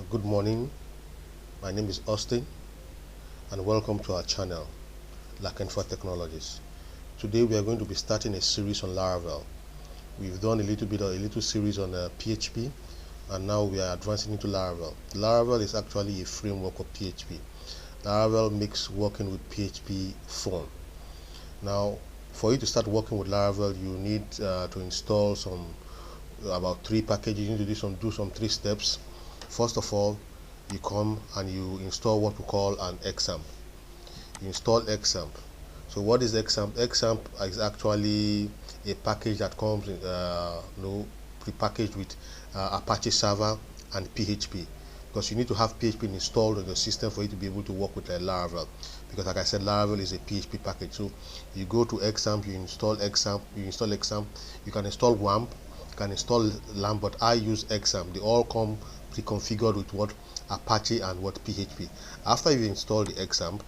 Good morning, my name is Austin and welcome to our channel, for Technologies. Today we are going to be starting a series on Laravel. We've done a little series on PHP and now we are advancing into Laravel. Laravel is actually a framework of PHP. Laravel makes working with PHP fun. Now, for you to start working with Laravel, you need to install about 3 packages. You need to do some 3 steps. First of all, you come and you install what we call an XAMPP. You install XAMPP. So what is XAMPP? XAMPP is actually a package that comes pre-packaged with Apache server and PHP, because you need to have PHP installed on your system for you to be able to work with Laravel, because like I said, Laravel is a PHP package. So you go to XAMPP, you install XAMPP. You can install WAMP, you can install LAMP, but I use XAMPP. They all come pre-configured with what Apache and what PHP. After you install the XAMPP,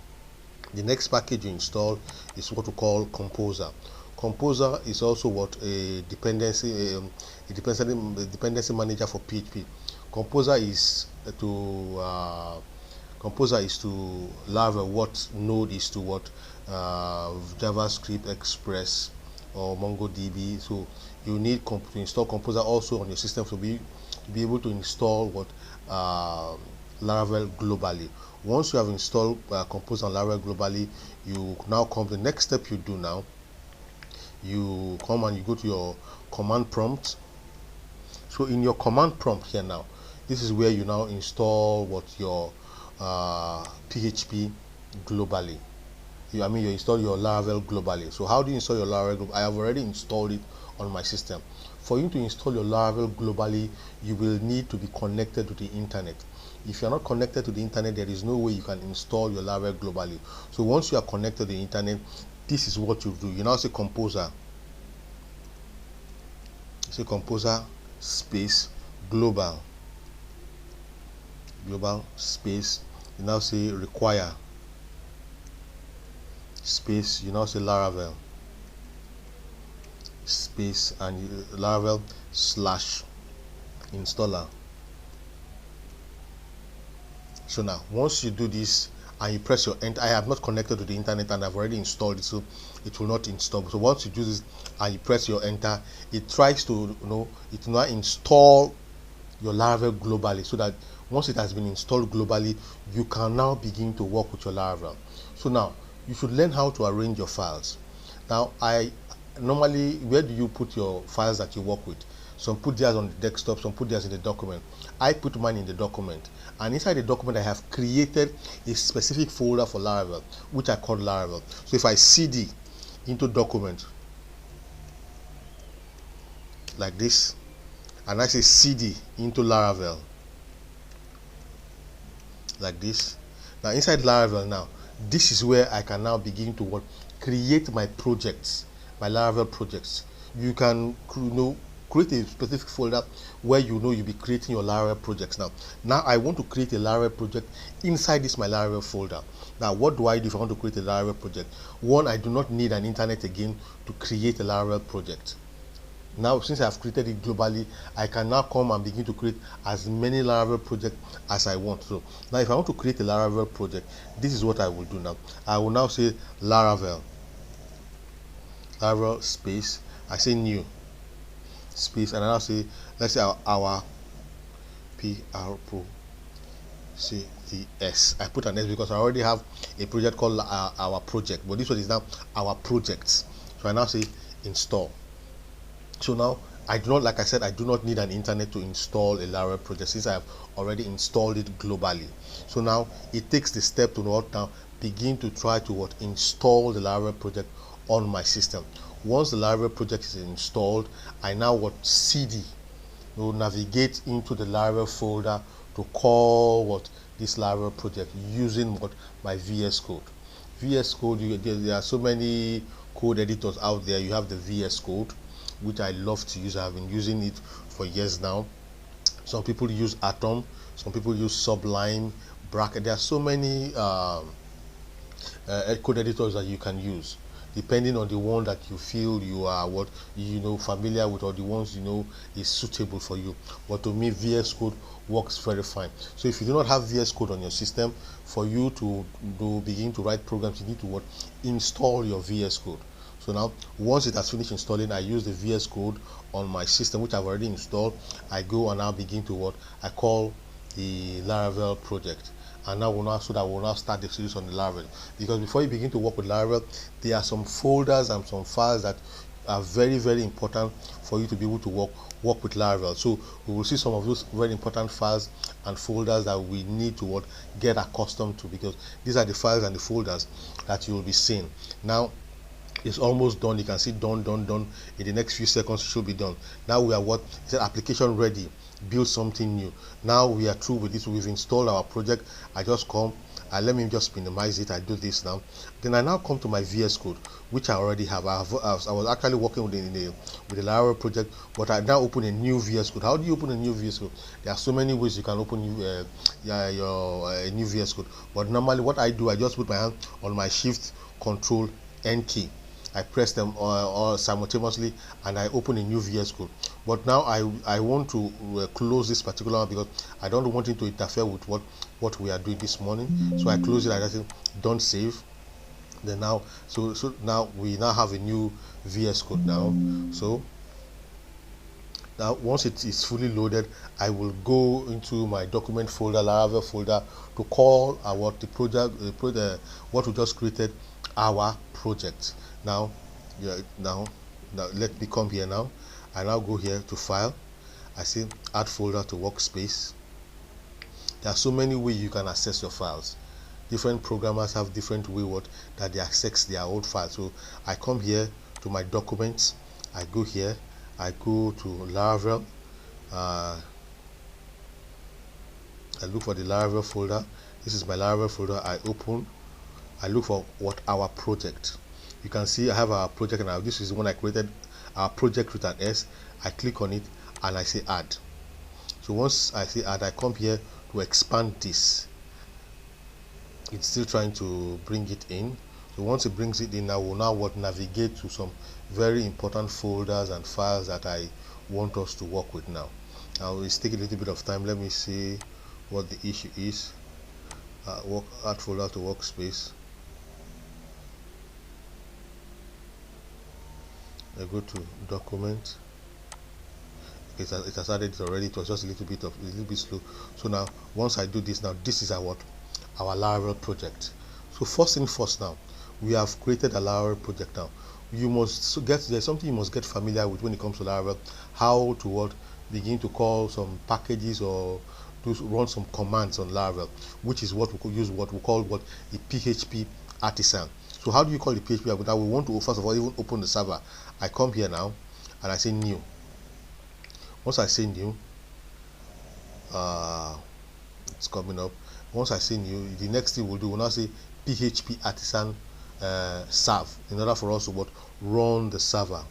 the next package you install is what we call Composer. Composer is also what a dependency manager for PHP. Composer is to Laravel what Node is to what JavaScript, Express, or MongoDB. So you need to install Composer also on your system to be able to install what Laravel globally. Once you have installed Composer on Laravel globally, you now come the next step you do now. You come and you go to your command prompt. So in your command prompt here now, this is where you now install what your PHP globally. You install your Laravel globally. So how do you install your Laravel? I have already installed it on my system. For you to install your Laravel globally, you will need to be connected to the internet. If you're not connected to the internet, there is no way you can install your Laravel globally. So once you are connected to the internet, this is what you do. You now say Composer. Say Composer space global space. You now say require space. You now say Laravel space and Laravel / installer. So now once you do this and you press your enter, I have not connected to the internet and I've already installed it, so it will not install. So once you do this and you press your enter, it tries to it now install your Laravel globally, so that once it has been installed globally, you can now begin to work with your Laravel. So now you should learn how to arrange your files. Now normally, where do you put your files that you work with? Some put theirs on the desktop, some put theirs in the document. I put mine in the document, and inside the document I have created a specific folder for Laravel, which I call Laravel. So if I cd into document like this, and I say cd into Laravel like this, now inside Laravel, now this is where I can now begin to create my projects, my Laravel projects. You can create a specific folder where you'll be creating your Laravel projects. Now I want to create a Laravel project inside this my Laravel folder. Now what do I do if I want to create a Laravel project? One, I do not need an internet again to create a Laravel project. Now, since I've created it globally, I can now come and begin to create as many Laravel projects as I want. So now if I want to create a Laravel project, this is what I will do now. I will now say Laravel space, I say new space, and I now say, let's say our PROCDS. I put an S because I already have a project called our project, but this one is now our projects. So I now say install. So now I do not, like I said, I do not need an internet to install a Laravel project, since I have already installed it globally. So now it takes the step to now begin to try to install the Laravel project on my system. Once the Laravel project is installed, I now cd navigate into the Laravel folder to call this Laravel project using my VS Code. VS Code, there are so many code editors out there. You have the VS Code, which I love to use. I've been using it for years now. Some people use Atom, some people use Sublime, Bracket. There are so many code editors that you can use. depending on the one that you feel you are familiar with, or the ones is suitable for you. But to me, VS Code works very fine. So if you do not have VS Code on your system, for you to begin to write programs, you need to install your VS Code. So now, once it has finished installing, I use the VS Code on my system, which I've already installed. I go and now begin to I call the Laravel project. And now we'll now start the series on the Laravel. Because before you begin to work with Laravel, there are some folders and some files that are very, very important for you to be able to work with Laravel. So we will see some of those very important files and folders that we need to get accustomed to, because these are the files and the folders that you will be seeing. Now it's almost done. You can see done. In the next few seconds it should be done. Now we are it said application ready, build something new. Now we are through with this. We've installed our project. I just come let me just minimize it. I do this now. Then I now come to my VS Code, which I already have. I was actually working with the Laravel project, but I now open a new VS Code. How do you open a new VS Code? There are so many ways you can open your new VS Code, but normally what I do, I just put my hand on my Shift Control N key. I press them all simultaneously, and I open a new VS Code. But now I want to close this particular one, because I don't want it to interfere with what we are doing this morning. So I close it and I say don't save. Then now so now we now have a new VS Code now. So now once it is fully loaded, I will go into my document folder, Laravel folder, to call what we just created, our project. Now let me come here now. I now go here to file. I say add folder to workspace. There are so many ways you can access your files. Different programmers have different way that they access their old files. So I come here to my documents. I go here. I go to Laravel. I look for the Laravel folder. This is my Laravel folder. I open. I look for our project. You can see I have our project now. This is the one I created, our project with an S. I click on it and I say add. So once I say add, I come here to expand this. It's still trying to bring it in. So once it brings it in, I will now navigate to some very important folders and files that I want us to work with now. Now it's taking a little bit of time. Let me see what the issue is. Add folder to workspace. I go to document. It has added it already. It was just a little bit slow. So now once I do this, now this is our Laravel project. So first thing first, now we have created a Laravel project. Now you must there's something you must get familiar with when it comes to Laravel, how to begin to call some packages or to run some commands on Laravel, which is what we could use what we call a PHP artisan. So how do you call the PHP artisan? Now we want to first of all even open the server. I come here now and I say new. Once I say new, it's coming up. Once I say new, the next thing we'll do, we'll now say PHP artisan serve, in order for us to run the server.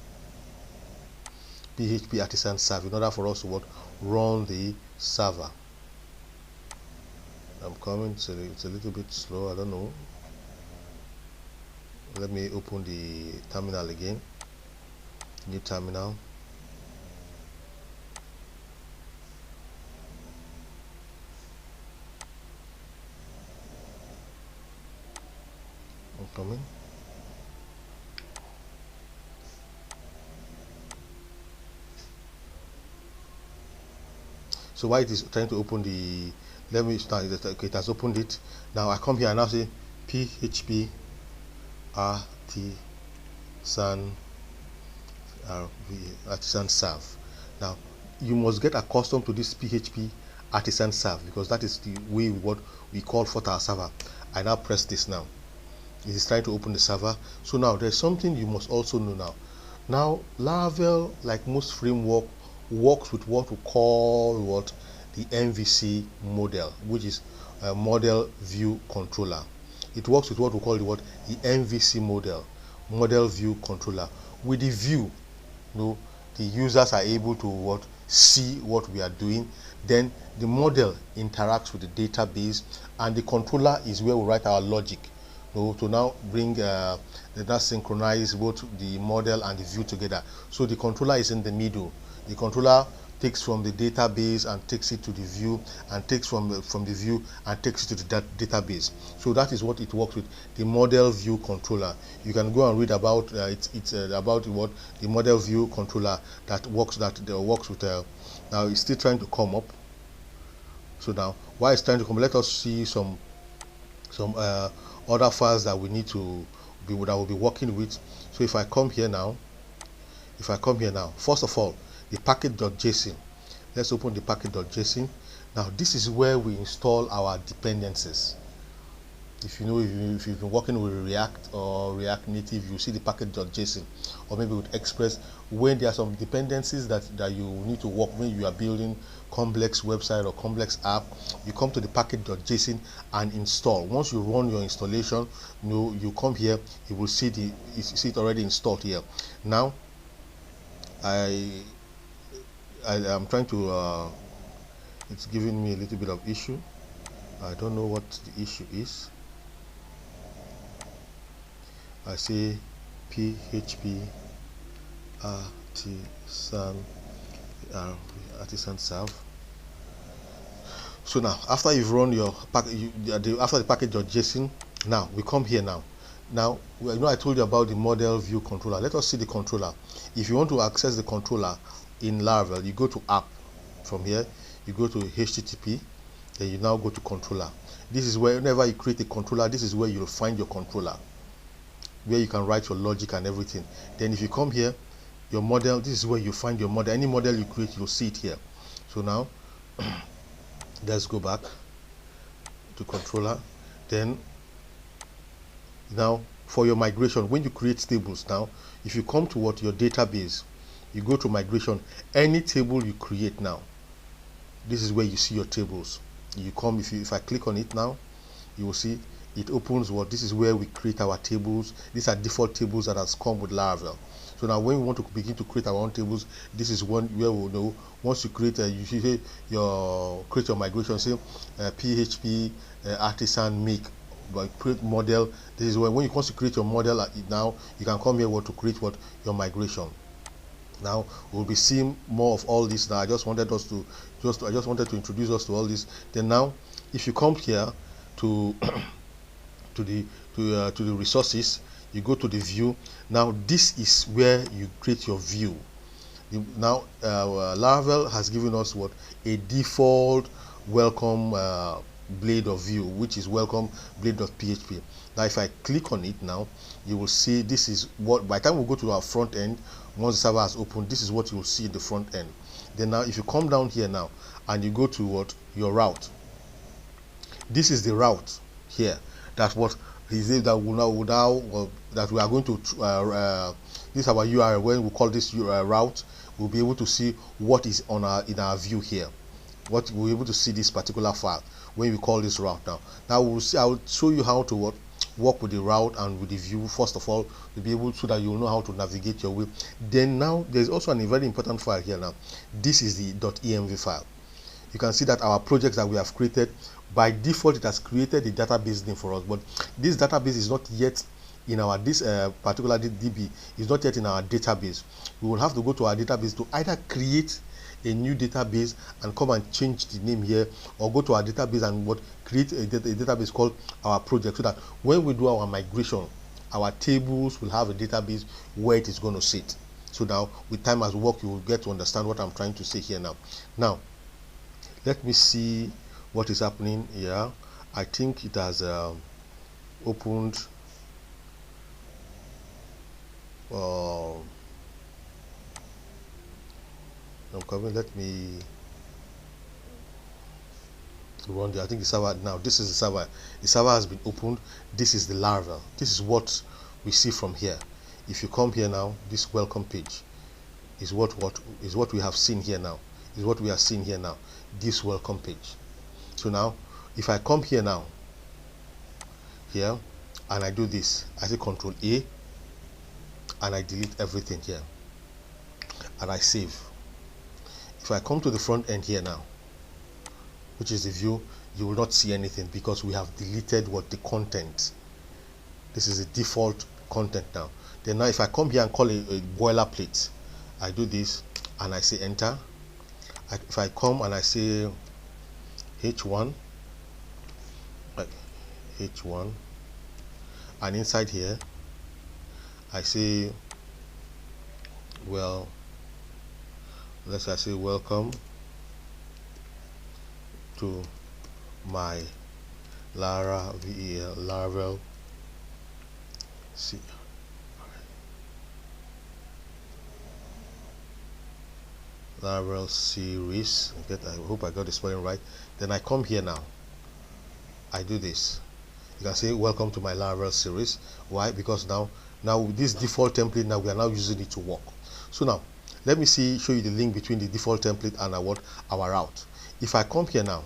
PHP artisan serve, in order for us to run the server. I'm coming. It's a little bit slow. I don't know. Let me open the terminal again. New terminal. I'm coming. So while it is trying to open the, let me start. Okay, it has opened it. Now I come here and now say PHP artisan serve. Now you must get accustomed to this PHP artisan serve, because that is the way what we call for our server. I now press this now. It is trying to open the server. So now there's something you must also know now. Now Laravel, like most framework, works with what we call the MVC model, which is a model view controller. It works with what we call the MVC model view controller. With the view, the users are able to see what we are doing. Then the model interacts with the database, and the controller is where we write our logic to now bring that synchronize both the model and the view together. So the controller is in the middle. The controller takes from the database and takes it to the view, and takes from the view and takes it to the database. So that is what it works with, the model view controller. You can go and read about it's about what the model view controller that works with. Now it's still trying to come up. So now while it's trying to come, let us see some other files that we need to be that we'll be working with. So if I come here now, first of all, the package.json. Let's open the package.json. Now this is where we install our dependencies. If you know, if you've been working with React or React Native, you see the package.json, or maybe with Express, when there are some dependencies that you need to work when you are building complex website or complex app, you come to the package.json and install. Once you run your installation, you come here, you will see it already installed here. Now I am trying to it's giving me a little bit of issue. I don't know what the issue is. I say PHP artisan serve. So now after you've run your after the package.json, now we come here now. Now, I told you about the model view controller. Let us see the controller. If you want to access the controller in Laravel, you go to app. From here, you go to HTTP, then you now go to controller. This is where, whenever you create a controller, this is where you'll find your controller, where you can write your logic and everything. Then if you come here, your model, this is where you find your model. Any model you create, you'll see it here. So now, let's go back to controller. Then now for your migration, when you create tables, now if you come to your database, you go to migration, any table you create now, this is where you see your tables. You come, if I click on it now, you will see it opens this is where we create our tables. These are default tables that has come with Laravel. So now when we want to begin to create our own tables, this is one where we'll know. Once you create you say create your migration, say PHP artisan make, but create model. This is when you want to create your model, now you can come here to create your migration. Now we'll be seeing more of all this. Now I just wanted to introduce us to all this. Then now if you come here to to the resources, you go to the view. Now this is where you create your view. Now Laravel has given us a default welcome blade of view, which is welcome blade.php. Now if I click on it now, you will see this is what, by the time we go to our front end, once the server has opened, this is what you will see in the front end. Then now if you come down here now and you go to your route, this is the route here. That's what he says that that we are going to this is our URL. When we call this route, we'll be able to see what is in our view here. What we'll be able to see this particular file when we call this route. Now we'll see. I will show you how to work with the route and with the view. First of all, to be able, so that you'll know how to navigate your way. Then now there's also a very important file here. Now this is the .env file. You can see that our projects that we have created, by default it has created a database name for us, but this database is not yet in our particular DB is not yet in our database. We will have to go to our database to either create a new database and come and change the name here, or go to our database and create a database called our project, so that when we do our migration, our tables will have a database where it is going to sit. So now with time as we work, you will get to understand what I'm trying to say here now. Now let me see what is happening here. I think it has opened. I'm coming. Let me run I think the server now. This is the server. The server has been opened. This is the Laravel. This is what we see from here. If you come here now, this welcome page is what we have seen here now. Is what we are seeing here now. This welcome page. So now, if I come here now, here, and I do this, I say Control A, and I delete everything here, and I save. If I come to the front end here now, which is the view, you will not see anything because we have deleted the content. This is the default content now. Then now if I come here and call a boilerplate, I do this and I say enter. If I come and I say h1, like h1, and inside here I say, well, let's say I say welcome to my Laravel Laravel series. I hope I got the spelling right. Then I come here now. I do this. You can say welcome to my Laravel series. Why? Because now this default template, now we are now using it to work. So now let me show you the link between the default template and our route. If I come here now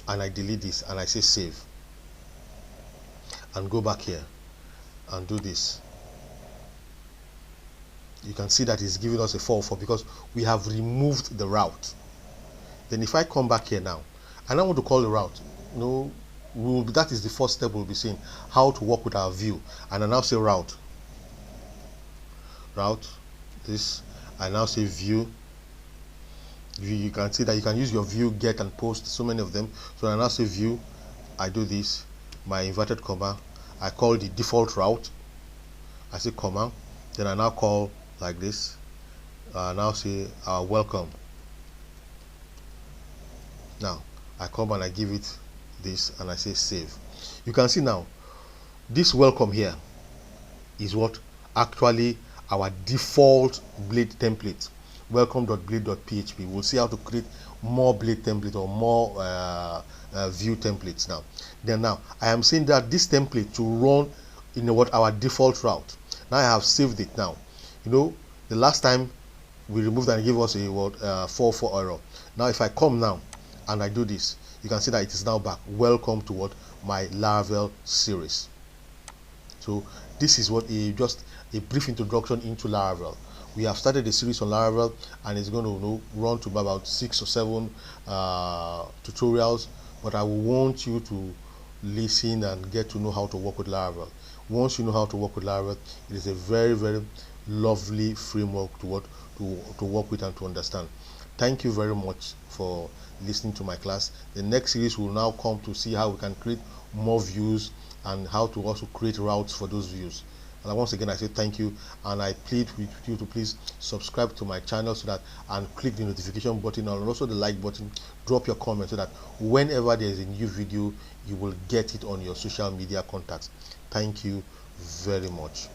and I delete this and I say save and go back here and do this, you can see that it's giving us a 404 because we have removed the route. Then if I come back here now and I want to call the route, that is the first step we'll be seeing, how to work with our view. And I now say route, this, I now say view. You can see that you can use your view, get and post, so many of them. So I now say view, I do this, my inverted comma, I call the default route, I say comma, then I now call like this, I now say welcome. Now I come and I give it this and I say save. You can see now this welcome here is what actually our default blade template, welcome.blade.php. We'll see how to create more blade template or more view templates now. Then now I am saying that this template to run in our default route. Now I have saved it. Now the last time we removed and it gave us a 404 error. Now if I come now and I do this, you can see that it is now back. Welcome to my Laravel series. So this is just a brief introduction into Laravel. We have started a series on Laravel and it's going to run to about 6 or 7 tutorials, but I want you to listen and get to know how to work with Laravel. Once you know how to work with Laravel, it is a very, very lovely framework to work with and to understand. Thank you very much for listening to my class. The next series will now come to see how we can create more views and how to also create routes for those views. And once again I say thank you, and I plead with you to please subscribe to my channel and click the notification button and also the like button. Drop your comment so that whenever there is a new video you will get it on your social media contacts. Thank you very much.